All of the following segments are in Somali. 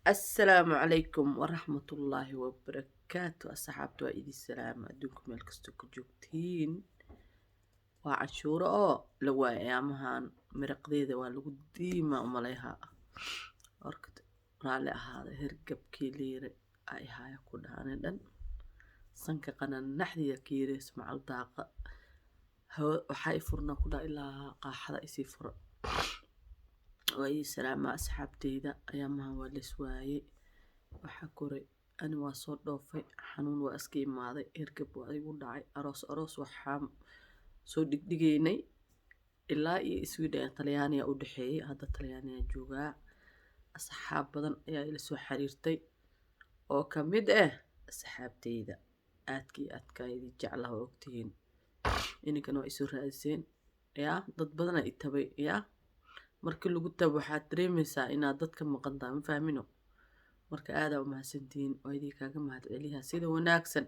السلام عليكم ورحمة الله وبركاته أصحابتو إيدي السلام أدونكم الكستو كجوكتين وعشورة لو أيامهان مرقديدة والو ديما أماليها أركد رالي هذا هرقب كيليري أي هاي كودهاني دن سنك قنا نحدي كيري اسمع الداقة هو وحاي فرنا كودا إلا قاحة إسي فر وإيدي السلام مع أصحابتيدا أيامها والسواي waxaa koray ani waa soo dhoofay xanuun waa iska imaaday hergab waa igu dhacay aroos waxaa soo dhigdhigaynay ilaa iyo Sweden Talyaaniga u dhaxeeyay hadda Talyaaniga joogaa asxaab badan ayaa ila soo xiriirtay oo ka mid ah asxaabteyda aadkaydi jeclaha oo ogtihiin ininkana waa isoo raadiseen yaa dad badan ay tabay yaa markii lagu tabo waxaad dareemaysaa inaad dadka maqan tahay ma fahmino marka aada u mahadsantiin oo idin kaaga mahadceliyaa sida wanaagsan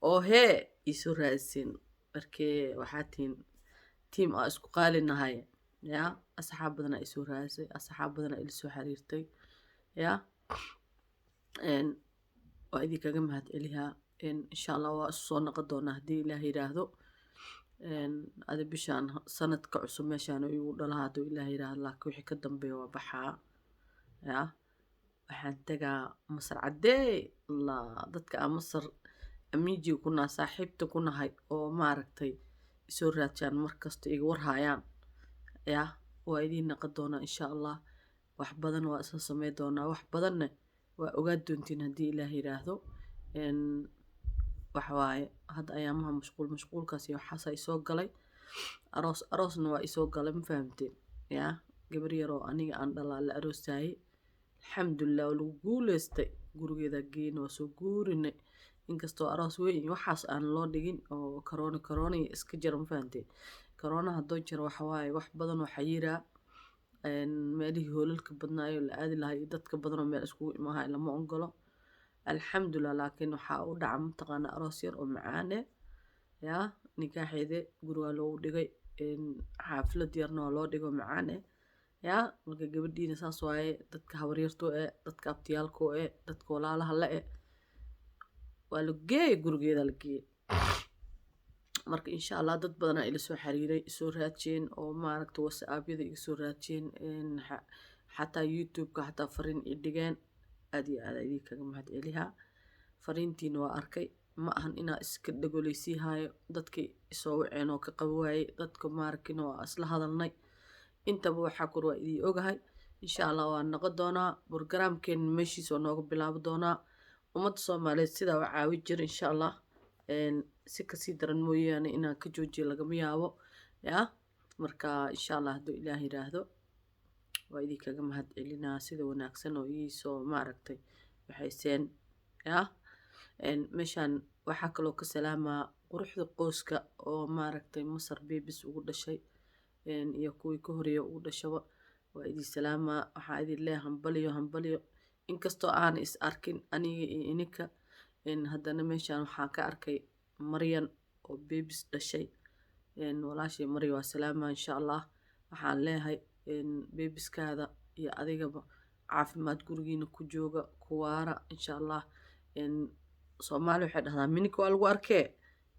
oo hee isoo raadiseen markee waxaa tihiin tiim aan isku qaalinahay yaa asxaab badan ay soo raadisay asxaab badan ay soo xiriirtay yaa oo idin kaaga mahadceliyaa insha Allah waa soo noqon doonaa haddii Ilaahay yiraahdo ada bishaan sanadka cusub meeshaan igu dhalaha hadduu Ilaahay yiraahdo laakiin wixii ka dambeeya waa baxaa yaa waxaan tagaa Masar cadee la dadka aan Masar amiiji kuna saaxiibta ku nahay oo maaragtay soo raadjaan markasta iga warhayaan yaa waa idin noqon doona insha Allah wax badan waa isla sameey doonaa wax badanna waa ogaad doontiin haddii Ilaahay yiraahdo waxa waaye hadda ayaamaha mashquulkaas iyo waxaas ay soo galay aroosna waa isoo galay ma fahamteen yaa gabar yar oo aniga aan dhalaa la aroosayay alxamdulillah oo lagu guuleystay gurigeeda geeyna waa soo guurinay inkastoo aroos weyn waxaas aan loo dhigin oo corona iska jira ma fahamteen corona haddoo jira waxa waaye wax badan oo xayiraa meelihii hoolalka badnaayo la aadi lahaa iyo dadka badan oo meel iskugu imaahay lama ogolo alxamdulillah laakiin waxaa u dhaca mataqaana aroos yar oo macaane yaa nikaaxeede guriga loogu dhigay xaaflad yarna waa loo dhigo macaane yaa marka gabadhiina saas waaye dadka habaryarto dadka abtiyaalko dadka walaalaha la waa la geeyay gurigeeda la geeyay marka insha Allah dad badan ay ila soo xiriiray soo raajeen oo maaragta WhatsApp-yada iga soo raajeen xataa YouTube-ka xataa fariin i dhigeen aad iyo aad idin kaga mahadceliyaa fariintiina waa arkay ma ahan inaa iska dhagoleysi hayo dadkii soo waceen oo ka qabaayay dadka maarkin oo isla hadalnay intaba waxaa kor waa idin ogahay insha Allah waan noqon doonaa barnaamijkeen meeshiisa nooga bilaabo doonaa ummadda Soomaaliyeed sida waa caawi jir insha Allah si ka sii daran mooyaane inaan ka joojiyo lagama yaabo yaa marka insha Allah hadduu Ilaahay yiraahdo waa idin kaga mahadcelinaa sida wanaagsan oo ii soo maaragtay waxayseen yaa meeshaan waxaa kaloo ka salaamaa quruxda qoyska oo maaragtay Masar babies ugu dhashay iyo kuwii ka horeeya ugu dhashaba waa idin salaamaa waxaa idin leeyahay hambaliyo inkastoo aan is arkin aniga iyo ininka haddana meeshaan waxaan ka arkay Maryan oo babies dhashay walaashii Maryan waa salaamaa insha Allah waxaan leeyahay babies-kaada iyo adigaba caafimaad gurigiina ku jooga kuwaara insha Allah Soomaali waxay dhahdaa mininka waa lagu arkee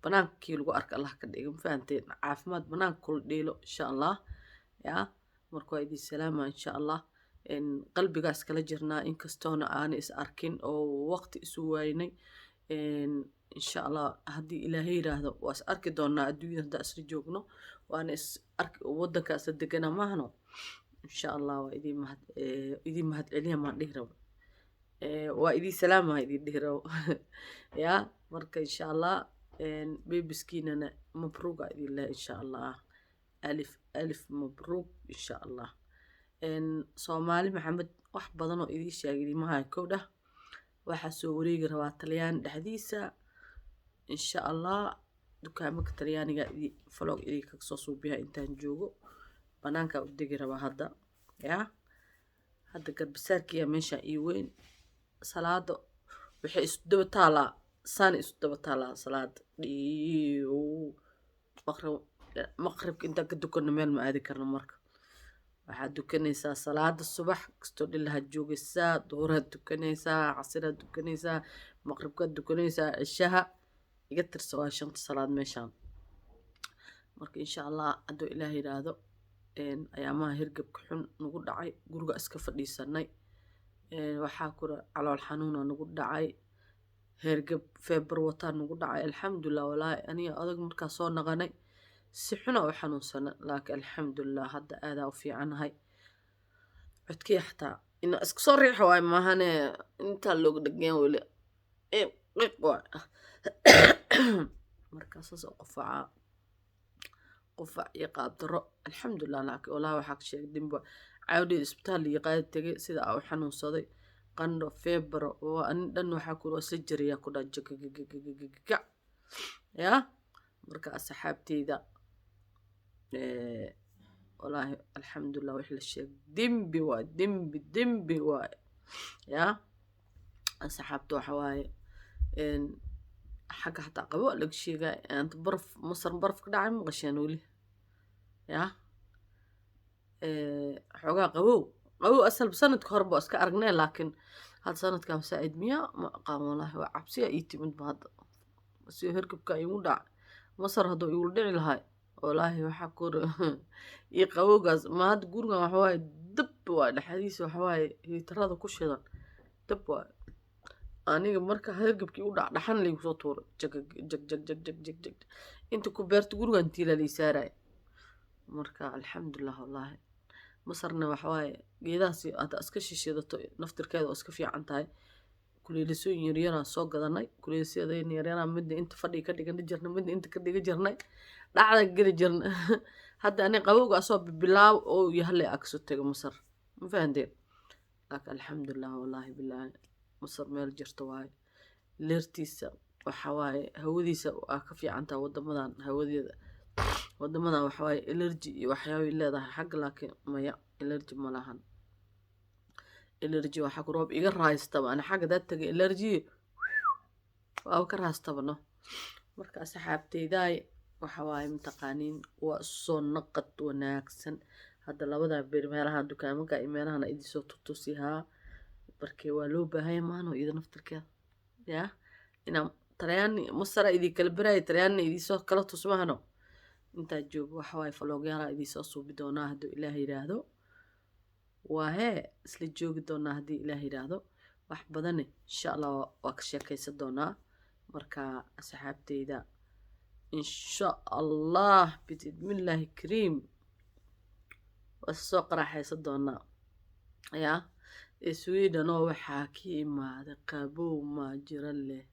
banaankii lagu arka Allah ka dhigo ma fahanteen caafimaad banaanka kula dheelo insha Allah yaa marka waa idin salaamaa insha Allah qalbigaas kala jirnaa inkastoona aan is arkin oo waqti isu waynay insha Allah haddii Ilaahay yiraahdo waa is arki doonaa adduunyada hadda isla joogno waana is arki wadankaas degana maahno insha Allah waa idin mahadceliya ma dhihi rabo waa idin salaamaa idin dhihi rabo yaa marka insha Allah babies-kiinana mabruuq idin leh insha Allah alif mabruuq insha Allah Soomaali Maxamed wax badan oo idin sheegay ma hay kowda waxa soo wareegi rabaa Talyaani dhaxdiisa insha Allah dukaamada Talyaaniga vlog idin ka soo suubiyaa intaan joogo banaanka u degi rabaa hadda yaa hadda garbasaarkiya meesha ii weyn salaado waxay isu daba taalaa saan isu daba taalaa salaad dhiiw maqribka inta ka dukano meel ma aadi karno marka waxaad dukanaysaa salaada subax kastoo dhilahaad joogaysaa duhuraad dukanaysaa casiraad dukanaysaa maqribkaad dukanaysaa cishaha iga tirsa waa 5 salaad meeshaan marka insha allah hadduu ilaah yiraahdo ayaamaha hirgabka xun nagu dhacay guriga iska fadhiisanay waxaa kura calool xanuuna nagu dhacay hergab feebar wataa nagu dhacay alxamdulilah walaahi aniga adag markaa soo naqanay si xuna u xanuunsana laakiin alxamdulilah hadda aadaa u fiicanahay codkii xataa ina iska soo riixo waay maahane intaa looga dhageen weli qiiq waay markaasaas oo qufac iyo qaabdaro alxamdulilah laakiin walaahi waxaa ka sheegay dimba caawdii isbitaal iyo qaadi tegay sida aa u xanuunsaday qandho feebar oo ani dhan waxaa ku isla jariyaa ku dhaa jagagagagaga yaa marka asxaabteyda والله الحمد لله وحلا الشيء دمبي واي دمبي واي يا سحبته حواي إن حاجة حتى قبوا لك شيء أنت برف مصر برف كده عم غشانولي يا حاجة قبوا أصل بسنة كهرباء أسكا أرجنا لكن هاد سنة كام ساعد مية ما قام والله وعبسي أيتي من بعض بس يهرب كايودا مصر هادو يولدني لهاي والله وحكور يقوقز ما هاد قرنا وحواي دب واي الحديث وحواي يتراضى كشيدا دب واي أنا مركا هرقب كي ودا دحن لي وصوتور جك جك جك جك جك جك جك أنت كبرت قرنا أنت للي ساراي مركا الحمد لله والله مصرنا وحواي جيداسي هذا أسكشي شيدتو نفتر كذا أسكفي عن تاي كل اللي سوي يرينا سوق ذناي كل اللي سوي يرينا مدة أنت فدي كدي كدي جرنا مدة أنت كدي جرنا dhacda gari jirna hadda ani qabowga asoo bilaaw oo yahay akso tago Masar ma fahanteen laakiin alxamdulilah wallahi billahi Masar meel jirto waay leertiisa waxa waay hawadiisa waa ka fiican tahay wadamadan hawadeeda wadamadan waxa waay allergy iyo waxyaabo leedahay xag laakiin maya allergy ma lahan allergy waxa ku roob iga raastaba ana xagga dad tagay allergy waa ka raastaba no marka asxaabteyday waxawaay mtaqaaniin waa soo naqad wanaagsan hadda labada beer meelaha dukaamada iyo meelaha idin soo tutusihaa barkee waa loo baahay maano ida naftirkeeda yaa ina tarayaan Masar idin kala baray tarayaan idin soo kala tusmaano inta joog waxawaay faloogyada idin soo suubi doonaa haduu Ilaahay yiraahdo waa isla joogi doonaa hadii Ilaahay yiraahdo wax badan insha Allah waa ka sheekaysan doonaa marka asxaabteyda إن شاء الله بإذن الله كريم والسوق راح يصدونا يا سويدن وحاكي ما قابو ما جرله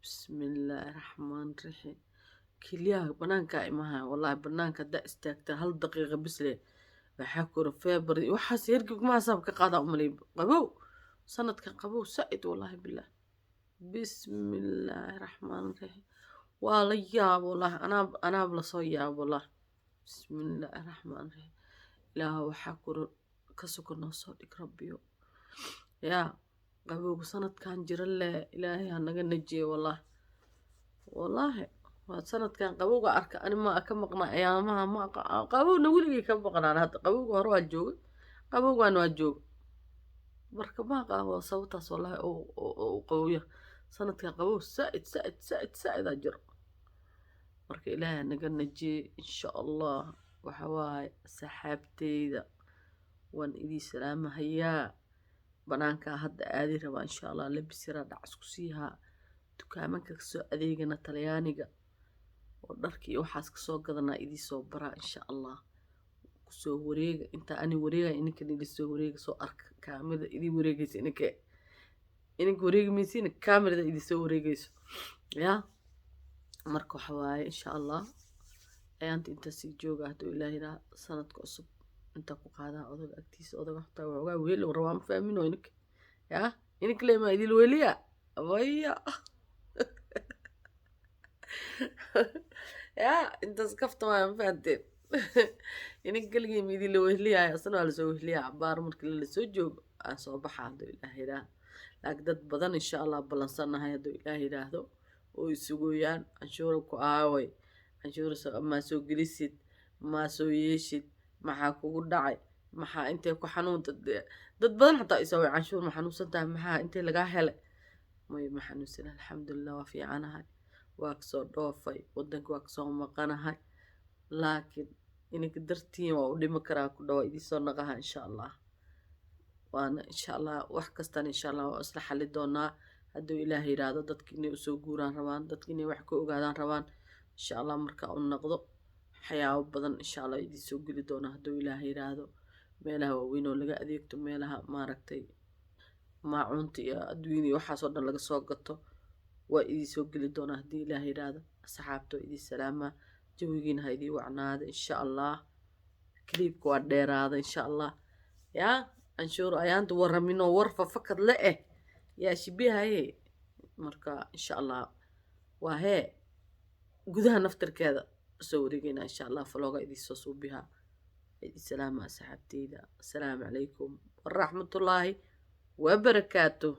بسم الله الرحمن الرحيم كليا بنانك إمها والله بنانك دا استاكت هل دقيقة بس لي وحاكور فيبر وحاس يرقب ما سابق قاعدة أملي قابو سنة كان قابو سعيد والله بالله بسم الله الرحمن الرحيم والله يا والله أنا بلا صيا والله بسم الله الرحمن الرحيم لا وحكر كسكنا صادق ربي يا قبل سنة كان جرل إلهي هنجا نجي والله سنة كان قبل أرك أنا ما أكمقنا أيامها ما قبل نقول كم بقنا هذا قبل هروح الجوج قبل أنا الجوج بركة ما قبل صوته والله أو قوية سنة كان قبل سائد أجر marka ilaahay naga najiye insha Allah waxa waay saxaabteyda waan idin salaamahayaa banaanka hadda aadi raba insha Allah labis yara dhac isku siiha dukaamanka soo adeegana Talyaaniga oo dharkii waxaas ka soo gadanaa idin soo bara insha Allah ku soo wareega inta ani wareega inka idin soo wareega soo arka kaamirada idin wareegaysa inka wareegmaysiin kaamirada idin soo wareegayso yaa marka waxa waaye insha Allah ayaanta inta si jooga haduu Ilaahay raa sanadka cusub inta ku qaadaa odag agtiisa odag xataa waa weel rabaa ma fahmin oo inka yaa inka leema idil weeliya waya yaa inta skafta ma fahanteen inka galgii idil weeliya asana la soo weeliya baar markii la soo joogo aan soo baxaa haduu Ilaahay raa laakiin dad badan insha Allah balansanahay haduu Ilaahay raahdo oo isugoyaan anshuur ku aaway anshuur ma soo gelisid ma soo yeeshid maxaa kugu dhacay maxaa intee ku xanuun dad badan xataa isoo way canshuur ma xanuunsan tahay maxaa intee lagaa helay may ma xanuunsan alxamdulilah waa fiicanahay waa kasoo dhoofay wadanka waa kasoo maqanahay laakiin ininka dartiin waa u dhimi karaa ku dhawa idinsoo naqaha insha allah waana insha allah wax kastana insha allah waa isla xali doonaa hadduu ilaahay yiraahdo dadki inay usoo guuraan rabaan dadki inay wax ka ogaadaan rabaan insha allah markaa u noqdo waxyaabo badan insha allah idinsoo geli doona hadduu ilaahay yiraahdo meelaha waaweyn oo laga adeegto meelaha maaragtay maacuunta iyo adduunyada iyo waxaasoo dhan laga soo gato waa idinsoo geli doonaa haddii ilaahay yiraahdo asxaabta waa idin salaamaa jawigiina ha idii wacnaada insha allah kaliibka waa dheeraada insha allah yaa canshuur ayaanta waraminoo war fafakad le yaa shibihaye marka insha allah waa hee gudaha naftarkeeda soo wareegayna insha allah falooga idinsoo suubihaa السلام أصحابتي السلام عليكم ورحمة الله وبركاته